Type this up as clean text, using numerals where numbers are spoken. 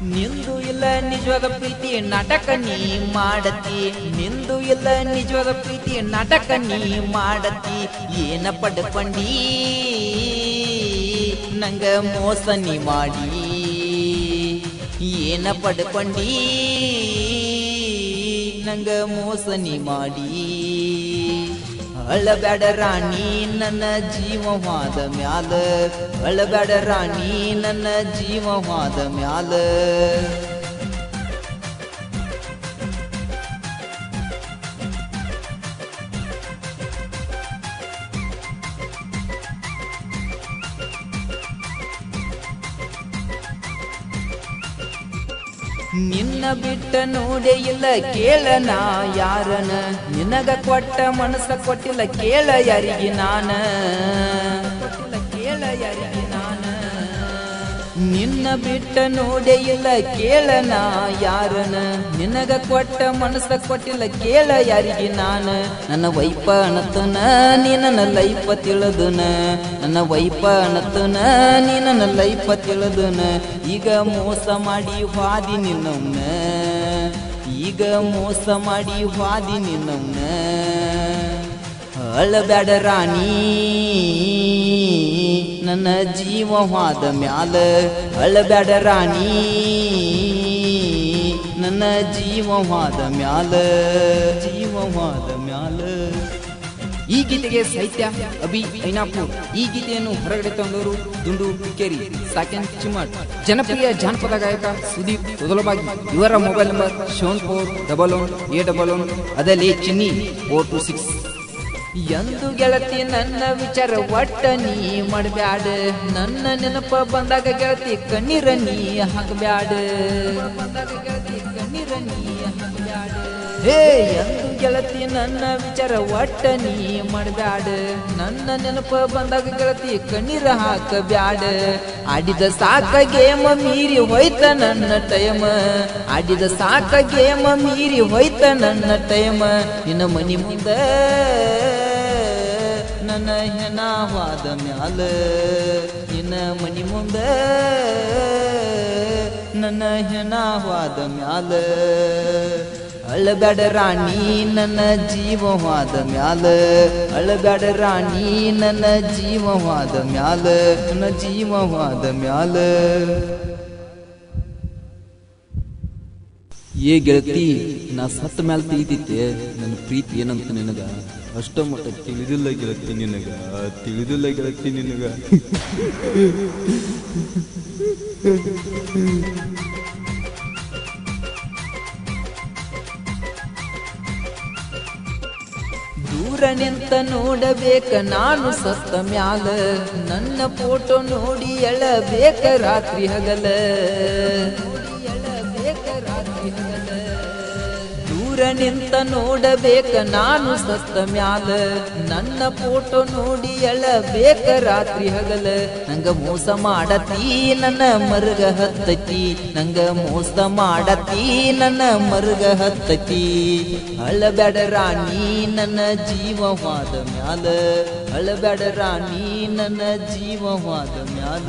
ನಿಂದು ಇಲ್ಲ ನಿಜವಾದ ಪ್ರೀತಿ ನಾಟಕ ನೀ ಮಾಡತಿ, ನಿಂದು ಇಲ್ಲ ನಿಜವಾದ ಪ್ರೀತಿ ನಾಟಕ ನೀ ಮಾಡತಿ. ಏನ ಪಡ್ಕೊಂಡಿ ನಂಗ ಮೋಸ ನೀ ಮಾಡಿ, ಏನ ಪಡ್ಕೊಂಡಿ ನಂಗ ಮೋಸ ನೀ ಮಾಡಿ. ಅಳಬ್ಯಾಡ ರಾಣಿ ನನ್ನ ಜೀವವಾದ ಮ್ಯಾಲ, ಅಳಬ್ಯಾಡ ರಾಣಿ ನನ್ನ ಜೀವವಾದ ಮ್ಯಾಲ. ನಿನ್ನ ಬಿಟ್ಟ ನೋಡೇ ಇಲ್ಲ ಕೇಳನ ಯಾರನ, ನಿನಗ ಕೊಟ್ಟ ಮನಸ್ಸ ಕೊಟ್ಟಿಲ್ಲ ಕೇಳ ಯಾರಿಗೆ ನಾನ, ಕೇಳ ಯಾರಿಗೆ ನಾನ. ನಿನ್ನ ಬಿಟ್ಟ ನೋಡೇ ಇಲ್ಲ ಕೇಳನ ಯಾರನ, ನಿನಗ ಕೊಟ್ಟ ಮನಸ್ಸ ಕೊಟ್ಟಿಲ್ಲ ಕೇಳ ಯಾರಿಗೆ ನಾನ. ನನ್ನ ವೈಪ ಅನತನ ನೀ ನನ್ನ ಲೈಫ ತಿಳಿದನ, ನನ್ನ ವೈಪ ಅನತನ ನೀ ನನ್ನ ಲೈಫ ತಿಳಿದನ. ಈಗ ಮೋಸ ಮಾಡಿ ಹಾದಿ ನಿನ್ನವ್ನ, ಈಗ ಮೋಸ ಮಾಡಿ ಹಾದಿ ನಿನ್ನವ್ನ. ಅಳಬ್ಯಾಡ ರಾಣಿ ನನ್ನ ಜೀವವಾದ ಮ್ಯಾಲ, ಅಳಬ್ಯಾಡ ರಾಣಿ ನನ್ನ ಜೀವವಾದ ಮ್ಯಾಲ, ಜೀವವಾದ ಮ್ಯಾಲ. ಈ ಗೀತೆಗೆ ಸಾಹಿತ್ಯ ಅಭಿ ಐನಾಪುರ್. ಈ ಗೀತೆಯನ್ನು ಹೊರಗಡೆ ತಂದವರು ದುಂಡು ಕಿಕ್ಕೇರಿ, ಸಾಕೆನ್ ಚಿಮ್ಮಟ್. ಜನಪ್ರಿಯ ಜಾನಪದ ಗಾಯಕ ಸುದೀಪ್ ತೊದಲಬಾಗಿ. ಇವರ ಮೊಬೈಲ್ ನಂಬರ್ 7411 ಅದಲ್ಲೇ ಚಿನ್ನಿ 426. ಎಂದು ಗೆಳತಿ ನನ್ನ ವಿಚಾರ ಒಟ್ಟ ನೀ ಮಾಡಬ್ಯಾಡ, ನನ್ನ ನೆನಪ ಬಂದಾಗ ಗೆಳತಿ ಕಣ್ಣೀರ ನೀ ಹಾಕಬ್ಯಾಡ, ಬಂದಾಗ ಗೆಳತಿ ಕಣ್ಣೀರ ನೀ ಹಾಕಬ್ಯಾಡ. ಹೇ ಎಂದು ಗೆಳತಿ ನನ್ನ ವಿಚಾರ ಒಟ್ಟ ನೀ ಮಾಡಬ್ಯಾಡ, ನನ್ನ ನೆನಪ ಬಂದಾಗ ಗೆಳತಿ ಕಣ್ಣೀರ ಹಾಕಬ್ಯಾಡ. ಆಡಿದ ಸಾಕ ಗೇಮ ಮೀರಿ ಹೋಯ್ತ ನನ್ನ ಟೈಮ, ಆಡಿದ ಸಾಕ ಗೇಮ ಮೀರಿ ಹೋಯ್ತ ನನ್ನ ಟೈಮ. ನಿನ್ನ ಮನಿ ಮುಂದ ನನ್ನ ಹೆಣವಾದ ಮ್ಯಾಲ, ನಿನ್ನ ಮನಿ ಮುಂದ ನನ್ನ ಹೆಣವಾದ ಮ್ಯಾಲ. ಅಳಬ್ಯಾಡ ರಾಣಿ ನನ್ನ ಜೀವವಾದ ಮ್ಯಾಲ, ಅಳಬ್ಯಾಡ ರಾಣಿ ನನ್ನ ಜೀವವಾದ ಮ್ಯಾಲ, ನನ್ನ ಜೀವವಾದ ಮ್ಯಾಲ. ಏ ಗೆಳತಿ, ನಾ ಸತ್ತ ಮ್ಯಾಲ ತಿಳಿತೈತೆ ನನ್ನ ಪ್ರೀತಿ ಏನಂತ ನಿನಗ. ಅಷ್ಟ ಮಟ್ಟ ತಿಳಿದಿಲ್ಲ ಗೆಳತಿ ನಿನಗ, ತಿಳಿದಿಲ್ಲ ಗೆಳತಿ ನಿನಗ. ದೂರ ನಿಂತ ನೋಡಬೇಕ ನಾನು ಸತ್ತ ಮ್ಯಾಲ, ನನ್ನ ಫೋಟೋ ನೋಡಿ ಎಳಬೇಕ ರಾತ್ರಿ ಹಗಲ, ದೂರ ನಿಂತ ನೋಡಬೇಕ ನಾನು ಸತ್ತ ಮ್ಯಾಲ, ನನ್ನ ಫೋಟೋ ನೋಡಿ ಎಳಬೇಕ ರಾತ್ರಿ ಹಗಲ. ನಂಗ ಮೋಸ ಮಾಡತಿ ನನ್ನ ಮರ್ಗ ಹತ್ತತಿ, ನಂಗ ಮೋಸ ಮಾಡತಿ ನನ್ನ ಮರ್ಗ ಹತ್ತತಿ. ಅಳಬ್ಯಾಡ ರಾಣಿ ನನ್ನ ಜೀವವಾದ ಮ್ಯಾಲ, ಅಳಬ್ಯಾಡ ರಾಣಿ ನನ್ನ ಜೀವವಾದ ಮ್ಯಾಲ.